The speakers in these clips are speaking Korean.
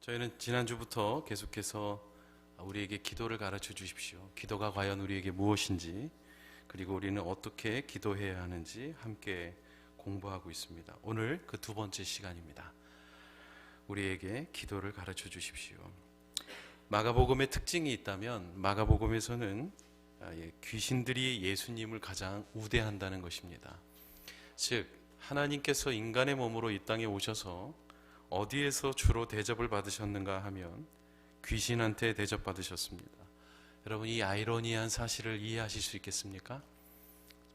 저희는 지난주부터 계속해서 우리에게 기도를 가르쳐 주십시오. 기도가 과연 우리에게 무엇인지, 그리고 우리는 어떻게 기도해야 하는지 함께 공부하고 있습니다. 오늘 그 두 번째 시간입니다. 우리에게 기도를 가르쳐 주십시오. 마가복음의 특징이 있다면 마가복음에서는 귀신들이 예수님을 가장 우대한다는 것입니다. 즉, 하나님께서 인간의 몸으로 이 땅에 오셔서 어디에서 주로 대접을 받으셨는가 하면 귀신한테 대접받으셨습니다. 여러분, 이 아이러니한 사실을 이해하실 수 있겠습니까?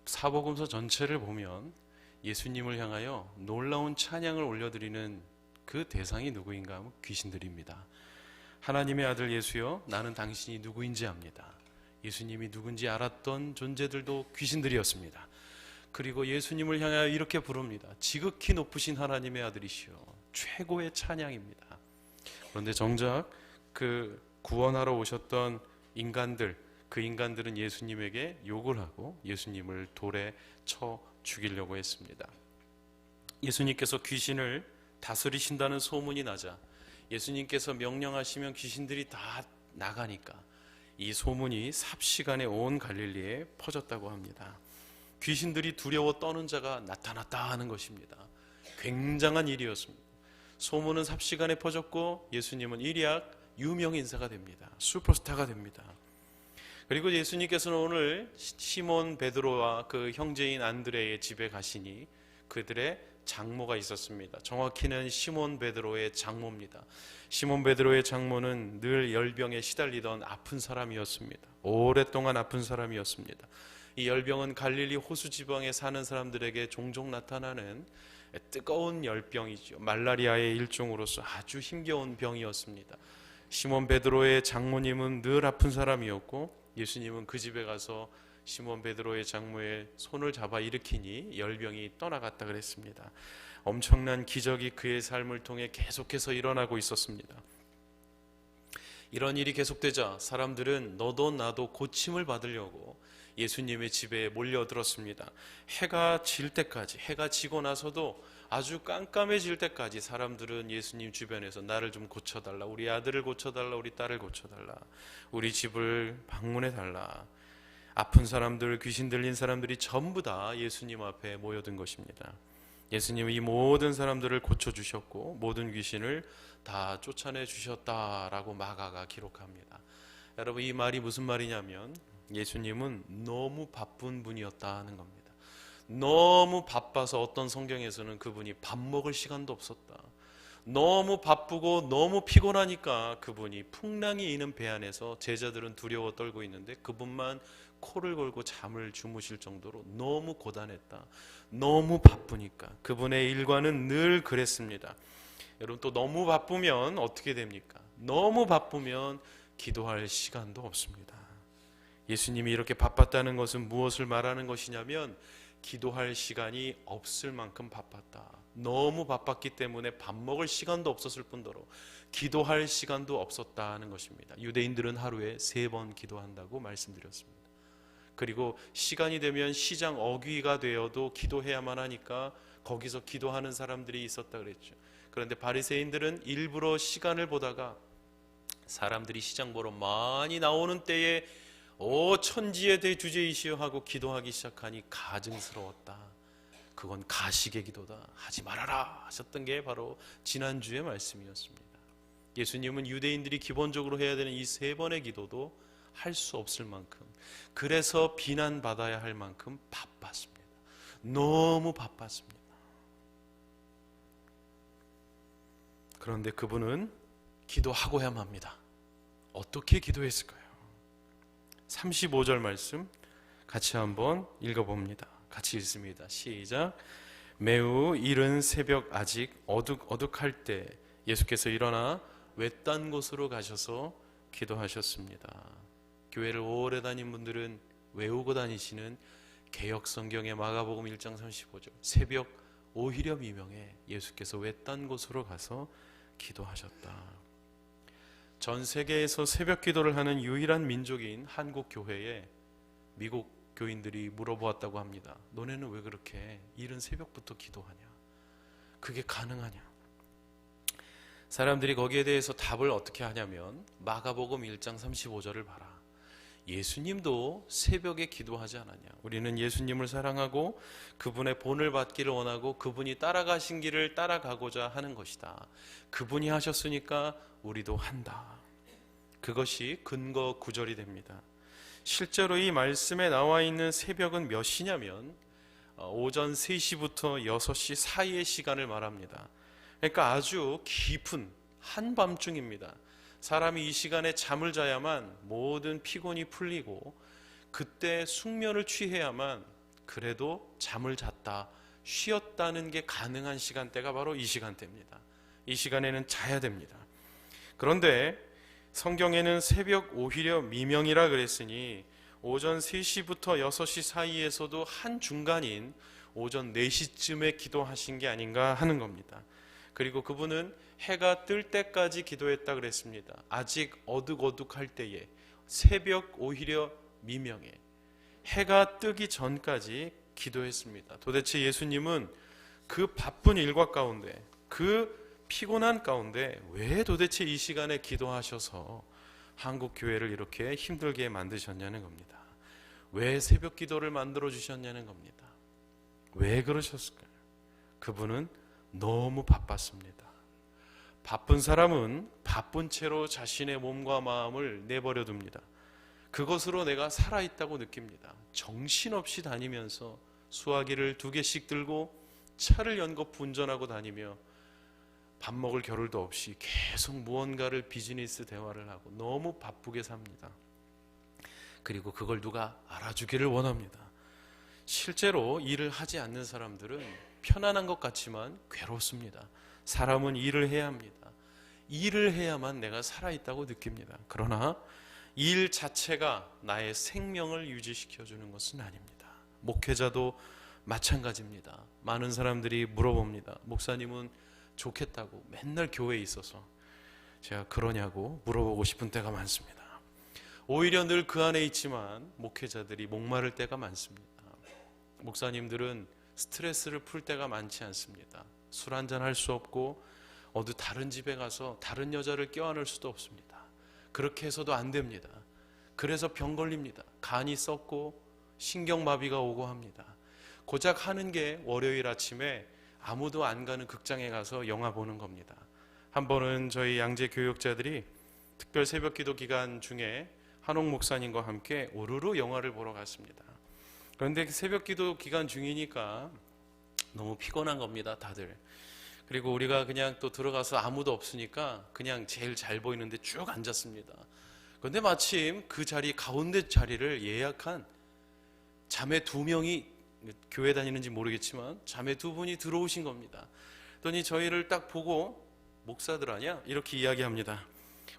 사복음서 전체를 보면 예수님을 향하여 놀라운 찬양을 올려드리는 그 대상이 누구인가 하면 귀신들입니다. 하나님의 아들 예수여, 나는 당신이 누구인지 압니다. 예수님이 누군지 알았던 존재들도 귀신들이었습니다. 그리고 예수님을 향하여 이렇게 부릅니다. 지극히 높으신 하나님의 아들이시여, 최고의 찬양입니다. 그런데 정작 그 구원하러 오셨던 인간들, 그 인간들은 예수님에게 욕을 하고 예수님을 돌에 쳐 죽이려고 했습니다. 예수님께서 귀신을 다스리신다는 소문이 나자 예수님께서 명령하시면 귀신들이 다 나가니까 이 소문이 삽시간에 온 갈릴리에 퍼졌다고 합니다. 귀신들이 두려워 떠는 자가 나타났다 하는 것입니다. 굉장한 일이었습니다. 소문은 삽시간에 퍼졌고 예수님은 일약 유명 인사가 됩니다. 슈퍼스타가 됩니다. 그리고 예수님께서는 오늘 시몬 베드로와 그 형제인 안드레의 집에 가시니 그들의 장모가 있었습니다. 정확히는 시몬 베드로의 장모입니다. 시몬 베드로의 장모는 늘 열병에 시달리던 아픈 사람이었습니다. 오랫동안 아픈 사람이었습니다. 이 열병은 갈릴리 호수 지방에 사는 사람들에게 종종 나타나는 뜨거운 열병이죠. 말라리아의 일종으로서 아주 힘겨운 병이었습니다. 시몬 베드로의 장모님은 늘 아픈 사람이었고 예수님은 그 집에 가서 시몬 베드로의 장모의 손을 잡아 일으키니 열병이 떠나갔다 그랬습니다. 엄청난 기적이 그의 삶을 통해 계속해서 일어나고 있었습니다. 이런 일이 계속되자 사람들은 너도 나도 고침을 받으려고 예수님의 집에 몰려들었습니다. 해가 질 때까지, 해가 지고 나서도 아주 깜깜해질 때까지 사람들은 예수님 주변에서 나를 좀 고쳐달라, 우리 아들을 고쳐달라, 우리 딸을 고쳐달라, 우리 집을 방문해달라. 아픈 사람들, 귀신 들린 사람들이 전부 다 예수님 앞에 모여든 것입니다. 예수님은 이 모든 사람들을 고쳐주셨고 모든 귀신을 다 쫓아내 주셨다라고 마가가 기록합니다. 여러분, 이 말이 무슨 말이냐면 예수님은 너무 바쁜 분이었다는 겁니다. 너무 바빠서 어떤 성경에서는 그분이 밥 먹을 시간도 없었다. 너무 바쁘고 너무 피곤하니까 그분이 풍랑이 이는 배 안에서 제자들은 두려워 떨고 있는데 그분만 코를 골고 잠을 주무실 정도로 너무 고단했다. 너무 바쁘니까. 그분의 일과는 늘 그랬습니다. 여러분, 또 너무 바쁘면 어떻게 됩니까? 너무 바쁘면 기도할 시간도 없습니다. 예수님이 이렇게 바빴다는 것은 무엇을 말하는 것이냐면 기도할 시간이 없을 만큼 바빴다. 너무 바빴기 때문에 밥 먹을 시간도 없었을 뿐더러 기도할 시간도 없었다는 것입니다. 유대인들은 하루에 3번 기도한다고 말씀드렸습니다. 그리고 시간이 되면 시장 어귀가 되어도 기도해야만 하니까 거기서 기도하는 사람들이 있었다 그랬죠. 그런데 바리새인들은 일부러 시간을 보다가 사람들이 시장 보러 많이 나오는 때에 오 천지의 대주제이시여 하고 기도하기 시작하니 가증스러웠다. 그건 가식의 기도다. 하지 말아라 하셨던 게 바로 지난주의 말씀이었습니다. 예수님은 유대인들이 기본적으로 해야 되는 이 3번의 기도도 할 수 없을 만큼, 그래서 비난받아야 할 만큼 바빴습니다. 너무 바빴습니다. 그런데 그분은 기도하고야만 합니다. 어떻게 기도했을까요? 35절 말씀 같이 한번 읽어봅니다. 같이 읽습니다. 시작. 매우 이른 새벽 아직 어둑어둑할 때 예수께서 일어나 외딴 곳으로 가셔서 기도하셨습니다. 교회를 오래 다닌 분들은 외우고 다니시는 개역성경의 마가복음 1장 35절 새벽 오히려 미명에 예수께서 외딴 곳으로 가서 기도하셨다. 전 세계에서 새벽 기도를 하는 유일한 민족인 한국 교회에 미국 교인들이 물어보았다고 합니다. 너네는 왜 그렇게 이른 새벽부터 기도하냐? 그게 가능하냐? 사람들이 거기에 대해서 답을 어떻게 하냐면 마가복음 1장 35절을 봐라. 예수님도 새벽에 기도하지 않았냐. 우리는 예수님을 사랑하고 그분의 본을 받기를 원하고 그분이 따라가신 길을 따라가고자 하는 것이다. 그분이 하셨으니까 우리도 한다. 그것이 근거 구절이 됩니다. 실제로 이 말씀에 나와 있는 새벽은 몇 시냐면 오전 3시부터 6시 사이의 시간을 말합니다. 그러니까 아주 깊은 한밤중입니다. 사람이 이 시간에 잠을 자야만 모든 피곤이 풀리고 그때 숙면을 취해야만 그래도 잠을 잤다, 쉬었다는 게 가능한 시간대가 바로 이 시간대입니다. 이 시간에는 자야 됩니다. 그런데 성경에는 새벽 오히려 미명이라 그랬으니 오전 3시부터 6시 사이에서도 한 중간인 오전 4시쯤에 기도하신 게 아닌가 하는 겁니다. 그리고 그분은 해가 뜰 때까지 기도했다 그랬습니다. 아직 어둑어둑할 때에, 새벽 오히려 미명에, 해가 뜨기 전까지 기도했습니다. 도대체 예수님은 그 바쁜 일과 가운데, 그 피곤한 가운데 왜 도대체 이 시간에 기도하셔서 한국 교회를 이렇게 힘들게 만드셨냐는 겁니다. 왜 새벽 기도를 만들어 주셨냐는 겁니다. 왜 그러셨을까요? 그분은 너무 바빴습니다. 바쁜 사람은 바쁜 채로 자신의 몸과 마음을 내버려 둡니다. 그것으로 내가 살아있다고 느낍니다. 정신없이 다니면서 수화기를 2개씩 들고 차를 연거푸 운전하고 다니며 밥 먹을 겨를도 없이 계속 무언가를 비즈니스 대화를 하고 너무 바쁘게 삽니다. 그리고 그걸 누가 알아주기를 원합니다. 실제로 일을 하지 않는 사람들은 편안한 것 같지만 괴롭습니다. 사람은 일을 해야 합니다. 일을 해야만 내가 살아있다고 느낍니다. 그러나 일 자체가 나의 생명을 유지시켜주는 것은 아닙니다. 목회자도 마찬가지입니다. 많은 사람들이 물어봅니다. 목사님은 좋겠다고 맨날 교회에 있어서 제가 그러냐고 물어보고 싶은 때가 많습니다. 오히려 늘 그 안에 있지만 목회자들이 목마를 때가 많습니다. 목사님들은 스트레스를 풀 때가 많지 않습니다. 술 한잔 할 수 없고 어디 다른 집에 가서 다른 여자를 껴안을 수도 없습니다. 그렇게 해서도 안 됩니다. 그래서 병 걸립니다. 간이 썩고 신경마비가 오고 합니다. 고작 하는 게 월요일 아침에 아무도 안 가는 극장에 가서 영화 보는 겁니다. 한 번은 저희 양재 교육자들이 특별 새벽 기도 기간 중에 한옥 목사님과 함께 우르르 영화를 보러 갔습니다. 그런데 새벽 기도 기간 중이니까 너무 피곤한 겁니다, 다들. 그리고 우리가 그냥 또 들어가서 아무도 없으니까 그냥 제일 잘 보이는데 쭉 앉았습니다. 그런데 마침 그 자리, 가운데 자리를 예약한 자매 2명이, 교회 다니는지 모르겠지만 자매 2분이 들어오신 겁니다. 그랬더니 저희를 딱 보고 목사들 아니야? 이렇게 이야기합니다.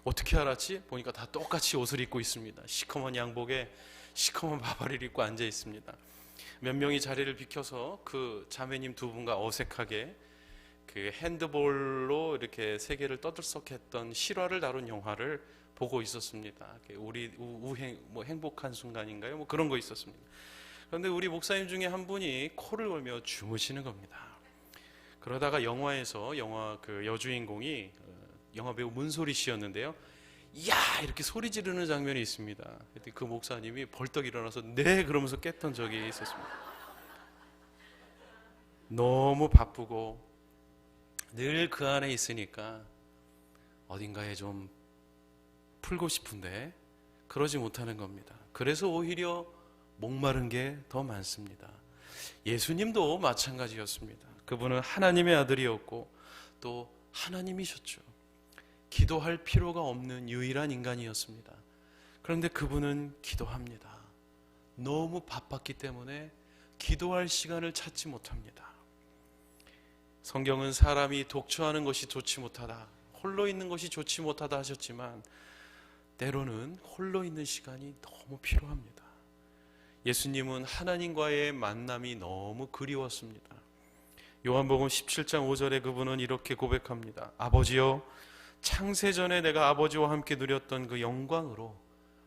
어떻게 알았지? 보니까 다 똑같이 옷을 입고 있습니다. 시커먼 양복에 시커먼 바바리를 입고 앉아 있습니다. 몇 명이 자리를 비켜서 그 자매님 2분과 어색하게 그 핸드볼로 이렇게 세계를 떠들썩했던 실화를 다룬 영화를 보고 있었습니다. 우리 행복한 순간인가요? 뭐 그런 거 있었습니다. 그런데 우리 목사님 중에 한 분이 코를 골며 주무시는 겁니다. 그러다가 영화에서 그 여주인공이 영화 배우 문소리 씨였는데요. 야! 이렇게 소리 지르는 장면이 있습니다. 그 목사님이 벌떡 일어나서 네! 그러면서 깼던 적이 있었습니다. 너무 바쁘고 늘 그 안에 있으니까 어딘가에 좀 풀고 싶은데 그러지 못하는 겁니다. 그래서 오히려 목마른 게 더 많습니다. 예수님도 마찬가지였습니다. 그분은 하나님의 아들이었고 또 하나님이셨죠. 기도할 필요가 없는 유일한 인간이었습니다. 그런데 그분은 기도합니다. 너무 바빴기 때문에 기도할 시간을 찾지 못합니다. 성경은 사람이 독처하는 것이 좋지 못하다, 홀로 있는 것이 좋지 못하다 하셨지만 때로는 홀로 있는 시간이 너무 필요합니다. 예수님은 하나님과의 만남이 너무 그리웠습니다. 요한복음 17장 5절에 그분은 이렇게 고백합니다. 아버지여, 창세전에 내가 아버지와 함께 누렸던 그 영광으로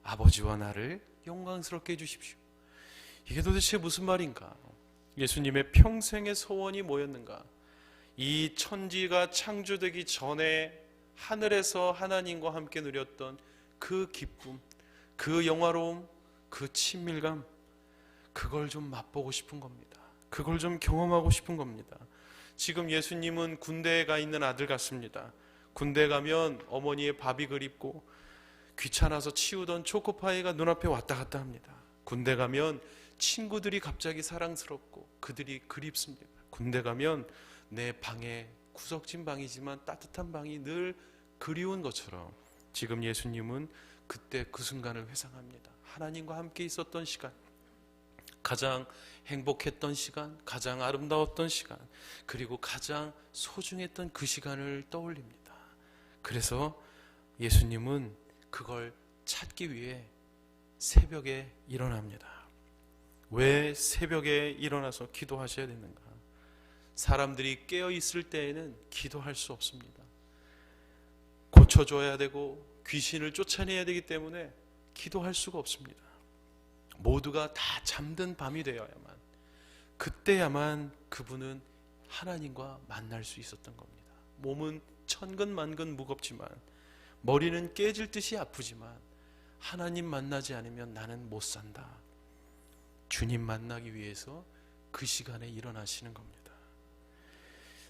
아버지와 나를 영광스럽게 해주십시오. 이게 도대체 무슨 말인가? 예수님의 평생의 소원이 뭐였는가? 이 천지가 창조되기 전에 하늘에서 하나님과 함께 누렸던 그 기쁨, 그 영화로움, 그 친밀감, 그걸 좀 맛보고 싶은 겁니다. 그걸 좀 경험하고 싶은 겁니다. 지금 예수님은 군대에 가 있는 아들 같습니다. 군대 가면 어머니의 밥이 그립고 귀찮아서 치우던 초코파이가 눈앞에 왔다 갔다 합니다. 군대 가면 친구들이 갑자기 사랑스럽고 그들이 그립습니다. 군대 가면 내 방에 구석진 방이지만 따뜻한 방이 늘 그리운 것처럼 지금 예수님은 그때 그 순간을 회상합니다. 하나님과 함께 있었던 시간, 가장 행복했던 시간, 가장 아름다웠던 시간, 그리고 가장 소중했던 그 시간을 떠올립니다. 그래서 예수님은 그걸 찾기 위해 새벽에 일어납니다. 왜 새벽에 일어나서 기도하셔야 되는가? 사람들이 깨어 있을 때에는 기도할 수 없습니다. 고쳐줘야 되고 귀신을 쫓아내야 되기 때문에 기도할 수가 없습니다. 모두가 다 잠든 밤이 되어야만, 그때야만 그분은 하나님과 만날 수 있었던 겁니다. 몸은 천근만근 무겁지만, 머리는 깨질 듯이 아프지만 하나님 만나지 않으면 나는 못 산다. 주님 만나기 위해서 그 시간에 일어나시는 겁니다.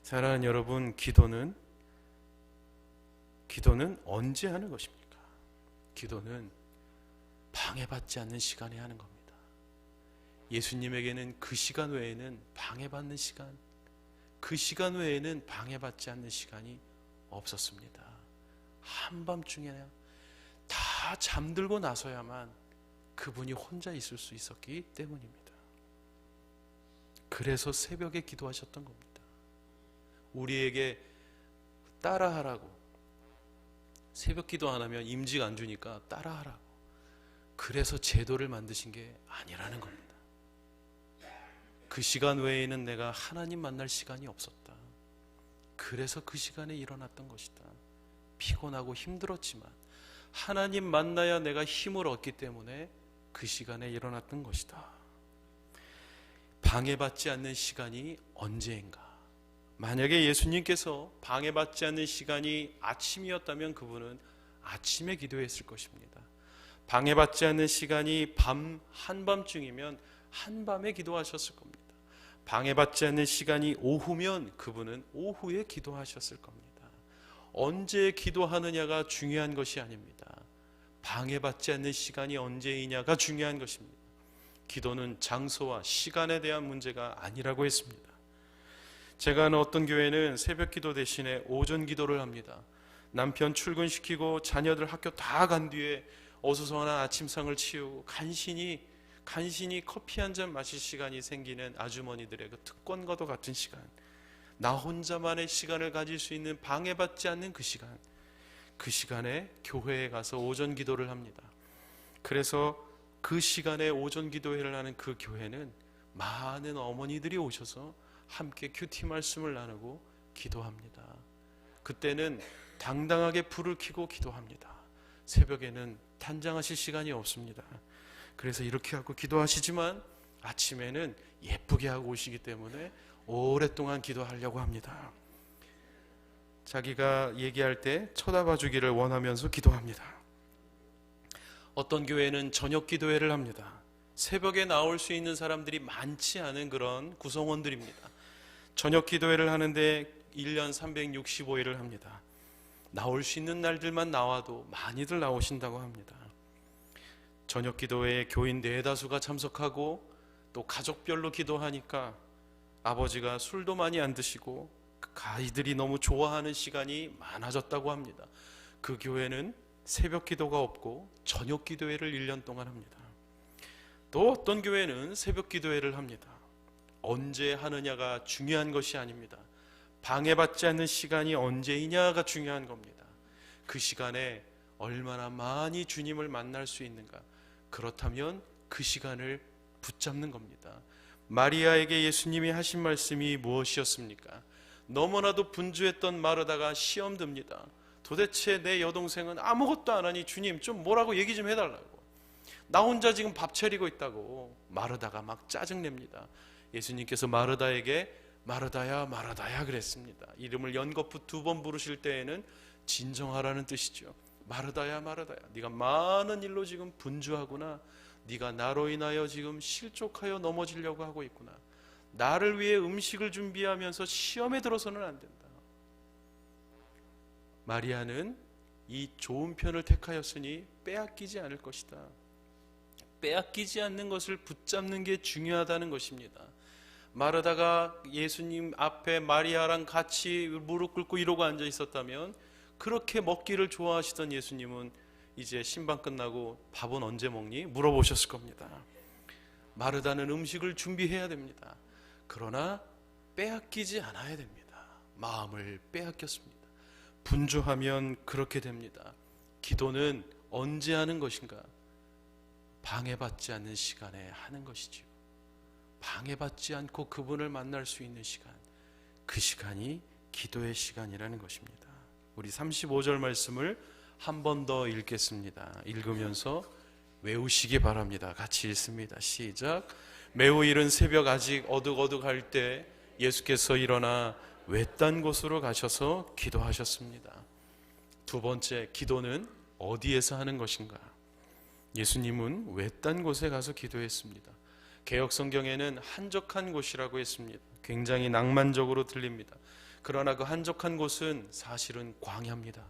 사랑하는 여러분, 기도는 언제 하는 것입니까? 기도는 방해받지 않는 시간에 하는 겁니다. 예수님에게는 그 시간 외에는 방해받는 시간, 그 시간 외에는 방해받지 않는 시간이 없었습니다. 한밤중에나 다 잠들고 나서야만 그분이 혼자 있을 수 있었기 때문입니다. 그래서 새벽에 기도하셨던 겁니다. 우리에게 따라하라고, 새벽 기도 안 하면 임직 안 주니까 따라하라고, 그래서 제도를 만드신 게 아니라는 겁니다. 그 시간 외에는 내가 하나님 만날 시간이 없었다. 그래서 그 시간에 일어났던 것이다. 피곤하고 힘들었지만 하나님 만나야 내가 힘을 얻기 때문에 그 시간에 일어났던 것이다. 방해받지 않는 시간이 언제인가? 만약에 예수님께서 방해받지 않는 시간이 아침이었다면 그분은 아침에 기도했을 것입니다. 방해받지 않는 시간이 한밤중이면 한밤에 기도하셨을 겁니다. 방해받지 않는 시간이 오후면 그분은 오후에 기도하셨을 겁니다. 언제 기도하느냐가 중요한 것이 아닙니다. 방해받지 않는 시간이 언제이냐가 중요한 것입니다. 기도는 장소와 시간에 대한 문제가 아니라고 했습니다. 제가 아는 어떤 교회는 새벽 기도 대신에 오전 기도를 합니다. 남편 출근시키고 자녀들 학교 다 간 뒤에 어수선한 아침상을 치우고 간신히 커피 한 잔 마실 시간이 생기는 아주머니들의 그 특권과도 같은 시간, 나 혼자만의 시간을 가질 수 있는 방해받지 않는 그 시간, 그 시간에 교회에 가서 오전 기도를 합니다. 그래서 그 시간에 오전 기도회를 하는 그 교회는 많은 어머니들이 오셔서 함께 큐티 말씀을 나누고 기도합니다. 그때는 당당하게 불을 켜고 기도합니다. 새벽에는 단장하실 시간이 없습니다. 그래서 이렇게 하고 기도하시지만 아침에는 예쁘게 하고 오시기 때문에 오랫동안 기도하려고 합니다. 자기가 얘기할 때 쳐다봐 주기를 원하면서 기도합니다. 어떤 교회는 저녁 기도회를 합니다. 새벽에 나올 수 있는 사람들이 많지 않은 그런 구성원들입니다. 저녁 기도회를 하는데 1년 365일을 합니다. 나올 수 있는 날들만 나와도 많이들 나오신다고 합니다. 저녁 기도회에 교인 대다수가 참석하고 또 가족별로 기도하니까 아버지가 술도 많이 안 드시고 아이들이 너무 좋아하는 시간이 많아졌다고 합니다. 그 교회는 새벽 기도가 없고 저녁 기도회를 1년 동안 합니다. 또 어떤 교회는 새벽 기도회를 합니다. 언제 하느냐가 중요한 것이 아닙니다. 방해받지 않는 시간이 언제이냐가 중요한 겁니다. 그 시간에 얼마나 많이 주님을 만날 수 있는가, 그렇다면 그 시간을 붙잡는 겁니다. 마리아에게 예수님이 하신 말씀이 무엇이었습니까? 너무나도 분주했던 마르다가 시험 듭니다. 도대체 내 여동생은 아무것도 안 하니 주님 좀 뭐라고 얘기 좀 해달라고, 나 혼자 지금 밥 차리고 있다고 마르다가 막 짜증냅니다. 예수님께서 마르다에게 마르다야 마르다야 그랬습니다. 이름을 연거푸 2번 부르실 때에는 진정하라는 뜻이죠. 마르다야 마르다야, 네가 많은 일로 지금 분주하구나. 네가 나로 인하여 지금 실족하여 넘어지려고 하고 있구나. 나를 위해 음식을 준비하면서 시험에 들어서는 안 된다. 마리아는 이 좋은 편을 택하였으니 빼앗기지 않을 것이다. 빼앗기지 않는 것을 붙잡는 게 중요하다는 것입니다. 마르다가 예수님 앞에 마리아랑 같이 무릎 꿇고 이러고 앉아 있었다면, 그렇게 먹기를 좋아하시던 예수님은 이제 신방 끝나고 밥은 언제 먹니? 물어보셨을 겁니다. 마르다는 음식을 준비해야 됩니다. 그러나 빼앗기지 않아야 됩니다. 마음을 빼앗겼습니다. 분주하면 그렇게 됩니다. 기도는 언제 하는 것인가? 방해받지 않는 시간에 하는 것이지요. 방해받지 않고 그분을 만날 수 있는 시간, 그 시간이 기도의 시간이라는 것입니다. 우리 35절 말씀을 한 번 더 읽겠습니다. 읽으면서 외우시기 바랍니다. 같이 읽습니다. 시작. 매우 이른 새벽 아직 어둑어둑할 때 예수께서 일어나 외딴 곳으로 가셔서 기도하셨습니다. 두 번째, 기도는 어디에서 하는 것인가? 예수님은 외딴 곳에 가서 기도했습니다. 개역 성경에는 한적한 곳이라고 했습니다. 굉장히 낭만적으로 들립니다. 그러나 그 한적한 곳은 사실은 광야입니다.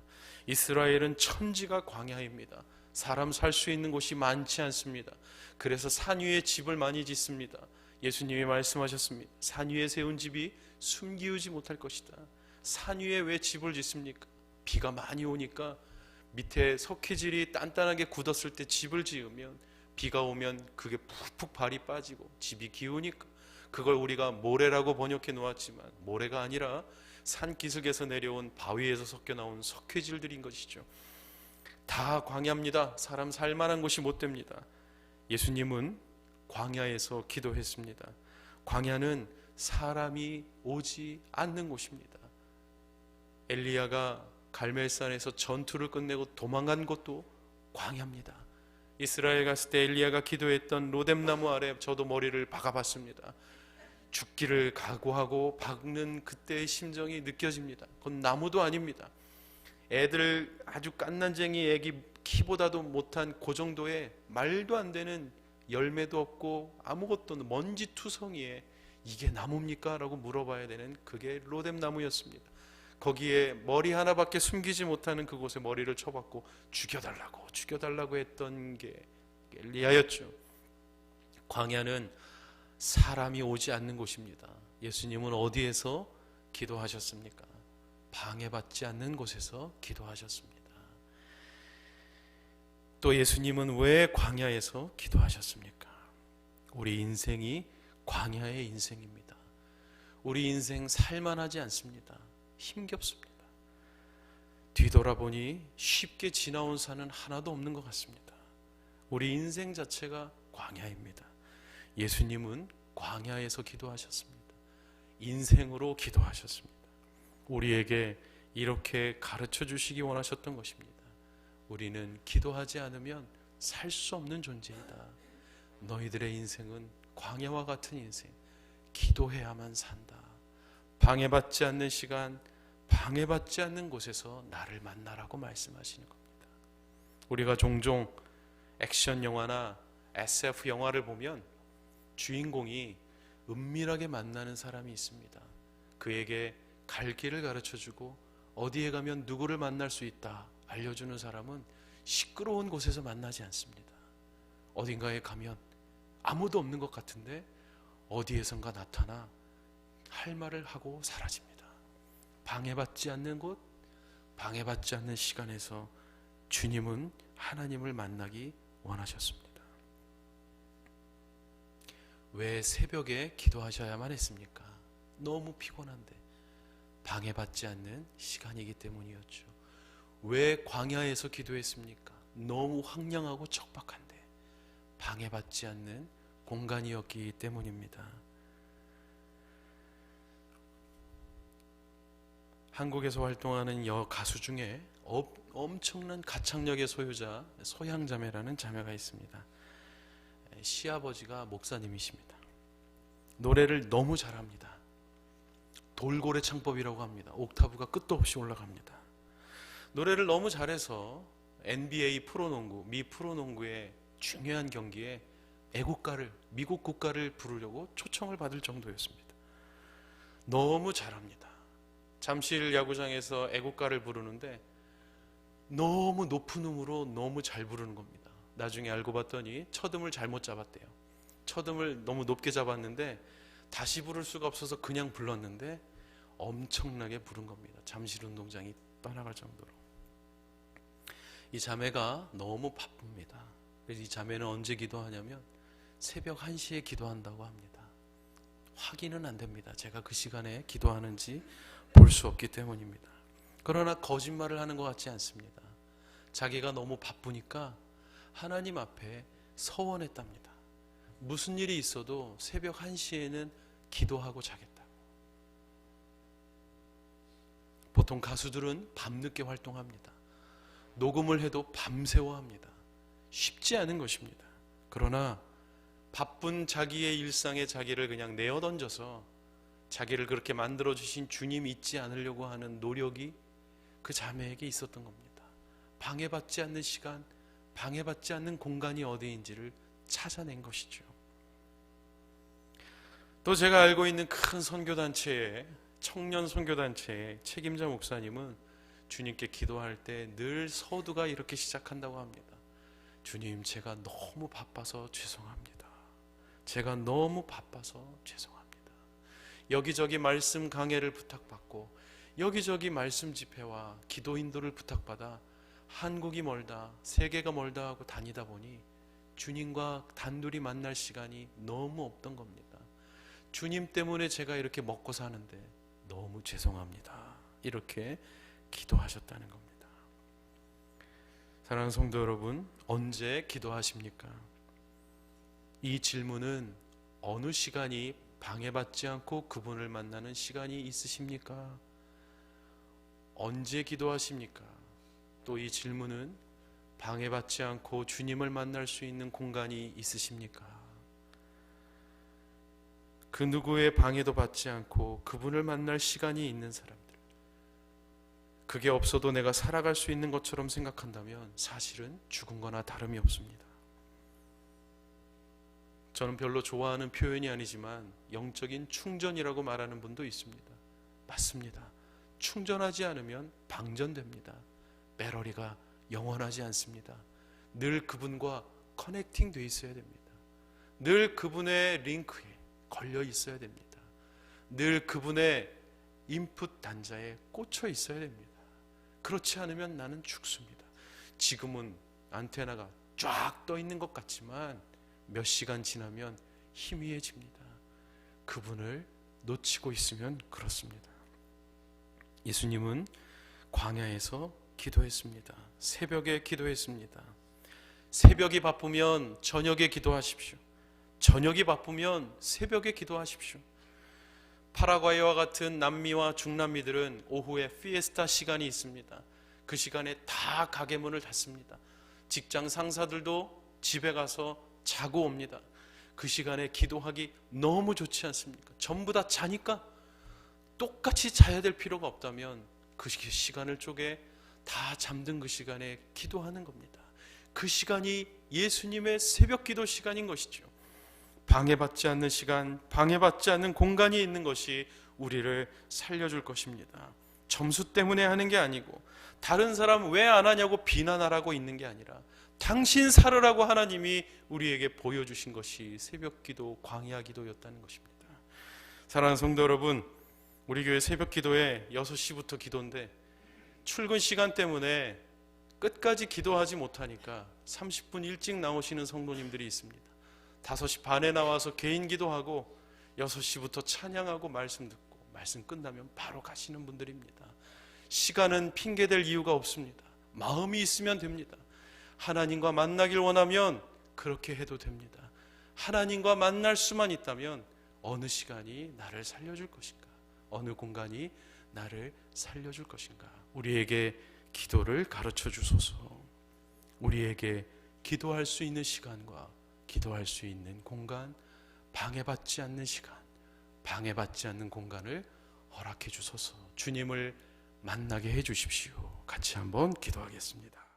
이스라엘은 천지가 광야입니다. 사람 살 수 있는 곳이 많지 않습니다. 그래서 산 위에 집을 많이 짓습니다. 예수님이 말씀하셨습니다. 산 위에 세운 집이 숨기우지 못할 것이다. 산 위에 왜 집을 짓습니까? 비가 많이 오니까 밑에 석회질이 단단하게 굳었을 때 집을 지으면 비가 오면 그게 푹푹 발이 빠지고 집이 기우니까, 그걸 우리가 모래라고 번역해 놓았지만 모래가 아니라 산 기슭에서 내려온 바위에서 섞여 나온 석회질들인 것이죠. 다 광야입니다. 사람 살만한 곳이 못 됩니다. 예수님은 광야에서 기도했습니다. 광야는 사람이 오지 않는 곳입니다. 엘리야가 갈멜산에서 전투를 끝내고 도망간 곳도 광야입니다. 이스라엘 갔을 때 엘리야가 기도했던 로뎀나무 아래 저도 머리를 박아봤습니다. 죽기를 각오하고 박는 그때의 심정이 느껴집니다. 그건 나무도 아닙니다. 애들 아주 갓난쟁이 애기 키보다도 못한 그 정도의 말도 안 되는 열매도 없고 아무것도 없는 먼지투성이에 이게 나무입니까? 라고 물어봐야 되는 그게 로뎀나무였습니다. 거기에 머리 하나밖에 숨기지 못하는 그곳에 머리를 쳐박고 죽여달라고 했던 게 엘리야였죠. 광야는 사람이 오지 않는 곳입니다. 예수님은 어디에서 기도하셨습니까? 방해받지 않는 곳에서 기도하셨습니다. 또 예수님은 왜 광야에서 기도하셨습니까? 우리 인생이 광야의 인생입니다. 우리 인생 살만하지 않습니다. 힘겹습니다. 뒤돌아보니 쉽게 지나온 산은 하나도 없는 것 같습니다. 우리 인생 자체가 광야입니다. 예수님은 광야에서 기도하셨습니다. 인생으로 기도하셨습니다. 우리에게 이렇게 가르쳐 주시기 원하셨던 것입니다. 우리는 기도하지 않으면 살 수 없는 존재이다. 너희들의 인생은 광야와 같은 인생, 기도해야만 산다. 방해받지 않는 시간, 방해받지 않는 곳에서 나를 만나라고 말씀하시는 겁니다. 우리가 종종 액션 영화나 SF 영화를 보면 주인공이 은밀하게 만나는 사람이 있습니다. 그에게 갈 길을 가르쳐주고 어디에 가면 누구를 만날 수 있다 알려주는 사람은 시끄러운 곳에서 만나지 않습니다. 어딘가에 가면 아무도 없는 것 같은데 어디에선가 나타나 할 말을 하고 사라집니다. 방해받지 않는 곳, 방해받지 않는 시간에서 주님은 하나님을 만나기 원하셨습니다. 왜 새벽에 기도하셔야만 했습니까? 너무 피곤한데 방해받지 않는 시간이기 때문이었죠. 왜 광야에서 기도했습니까? 너무 황량하고 척박한데 방해받지 않는 공간이었기 때문입니다. 한국에서 활동하는 가수 중에 엄청난 가창력의 소유자 소향자매라는 자매가 있습니다. 시아버지가 목사님이십니다. 노래를 너무 잘합니다. 돌고래 창법이라고 합니다. 옥타브가 끝도 없이 올라갑니다. 노래를 너무 잘해서 NBA 프로농구, 미 프로농구의 중요한 경기에 애국가를, 미국 국가를 부르려고 초청을 받을 정도였습니다. 너무 잘합니다. 잠실 야구장에서 애국가를 부르는데 너무 높은 음으로 너무 잘 부르는 겁니다. 나중에 알고 봤더니 첫음을 잘못 잡았대요. 첫음을 너무 높게 잡았는데 다시 부를 수가 없어서 그냥 불렀는데 엄청나게 부른 겁니다. 잠실 운동장이 떠나갈 정도로. 이 자매가 너무 바쁩니다. 그래서 이 자매는 언제 기도하냐면 새벽 1시에 기도한다고 합니다. 확인은 안 됩니다. 제가 그 시간에 기도하는지 볼 수 없기 때문입니다. 그러나 거짓말을 하는 것 같지 않습니다. 자기가 너무 바쁘니까 하나님 앞에 서원했답니다. 무슨 일이 있어도 새벽 1시에는 기도하고 자겠다고. 보통 가수들은 밤늦게 활동합니다. 녹음을 해도 밤새워 합니다. 쉽지 않은 것입니다. 그러나 바쁜 자기의 일상에 자기를 그냥 내어던져서 자기를 그렇게 만들어주신 주님 잊지 않으려고 하는 노력이 그 자매에게 있었던 겁니다. 방해받지 않는 시간, 방해받지 않는 공간이 어디인지를 찾아낸 것이죠. 또 제가 알고 있는 큰 선교단체의 청년 선교단체의 책임자 목사님은 주님께 기도할 때 늘 서두가 이렇게 시작한다고 합니다. 주님, 제가 너무 바빠서 죄송합니다. 제가 너무 바빠서 죄송합니다. 여기저기 말씀 강해를 부탁받고 여기저기 말씀 집회와 기도 인도를 부탁받아 한국이 멀다, 세계가 멀다 하고 다니다 보니 주님과 단둘이 만날 시간이 너무 없던 겁니다. 주님 때문에 제가 이렇게 먹고 사는데 너무 죄송합니다. 이렇게 기도하셨다는 겁니다. 사랑하는 성도 여러분, 언제 기도하십니까? 이 질문은 어느 시간이 방해받지 않고 그분을 만나는 시간이 있으십니까? 언제 기도하십니까? 또 이 질문은 방해받지 않고 주님을 만날 수 있는 공간이 있으십니까? 그 누구의 방해도 받지 않고 그분을 만날 시간이 있는 사람들, 그게 없어도 내가 살아갈 수 있는 것처럼 생각한다면 사실은 죽은 거나 다름이 없습니다. 저는 별로 좋아하는 표현이 아니지만 영적인 충전이라고 말하는 분도 있습니다. 맞습니다. 충전하지 않으면 방전됩니다. 배터리가 영원하지 않습니다. 늘 그분과 커넥팅 돼 있어야 됩니다. 늘 그분의 링크에 걸려 있어야 됩니다. 늘 그분의 인풋 단자에 꽂혀 있어야 됩니다. 그렇지 않으면 나는 죽습니다. 지금은 안테나가 쫙 떠 있는 것 같지만 몇 시간 지나면 희미해집니다. 그분을 놓치고 있으면 그렇습니다. 예수님은 광야에서 기도했습니다. 새벽에 기도했습니다. 새벽이 바쁘면 저녁에 기도하십시오. 저녁이 바쁘면 새벽에 기도하십시오. 파라과이와 같은 남미와 중남미들은 오후에 피에스타 시간이 있습니다. 그 시간에 다 가게 문을 닫습니다. 직장 상사들도 집에 가서 자고 옵니다. 그 시간에 기도하기 너무 좋지 않습니까? 전부 다 자니까 똑같이 자야 될 필요가 없다면 그 시간을 쪼개 다 잠든 그 시간에 기도하는 겁니다. 그 시간이 예수님의 새벽 기도 시간인 것이죠. 방해받지 않는 시간, 방해받지 않는 공간이 있는 것이 우리를 살려줄 것입니다. 점수 때문에 하는 게 아니고 다른 사람 왜 안 하냐고 비난하라고 있는 게 아니라 당신 살으라고 하나님이 우리에게 보여주신 것이 새벽기도, 광야기도였다는 것입니다. 사랑하는 성도 여러분, 우리 교회 새벽기도에 6시부터 기도인데 출근 시간 때문에 끝까지 기도하지 못하니까 30분 일찍 나오시는 성도님들이 있습니다. 5시 반에 나와서 개인 기도하고 6시부터 찬양하고 말씀 듣고 말씀 끝나면 바로 가시는 분들입니다. 시간은 핑계댈 이유가 없습니다. 마음이 있으면 됩니다. 하나님과 만나길 원하면 그렇게 해도 됩니다. 하나님과 만날 수만 있다면 어느 시간이 나를 살려줄 것인가? 어느 공간이 나를 살려줄 것인가? 우리에게 기도를 가르쳐 주소서. 우리에게 기도할 수 있는 시간과 기도할 수 있는 공간, 방해받지 않는 시간, 방해받지 않는 공간을 허락해 주소서. 주님을 만나게 해 주십시오. 같이 한번 기도하겠습니다.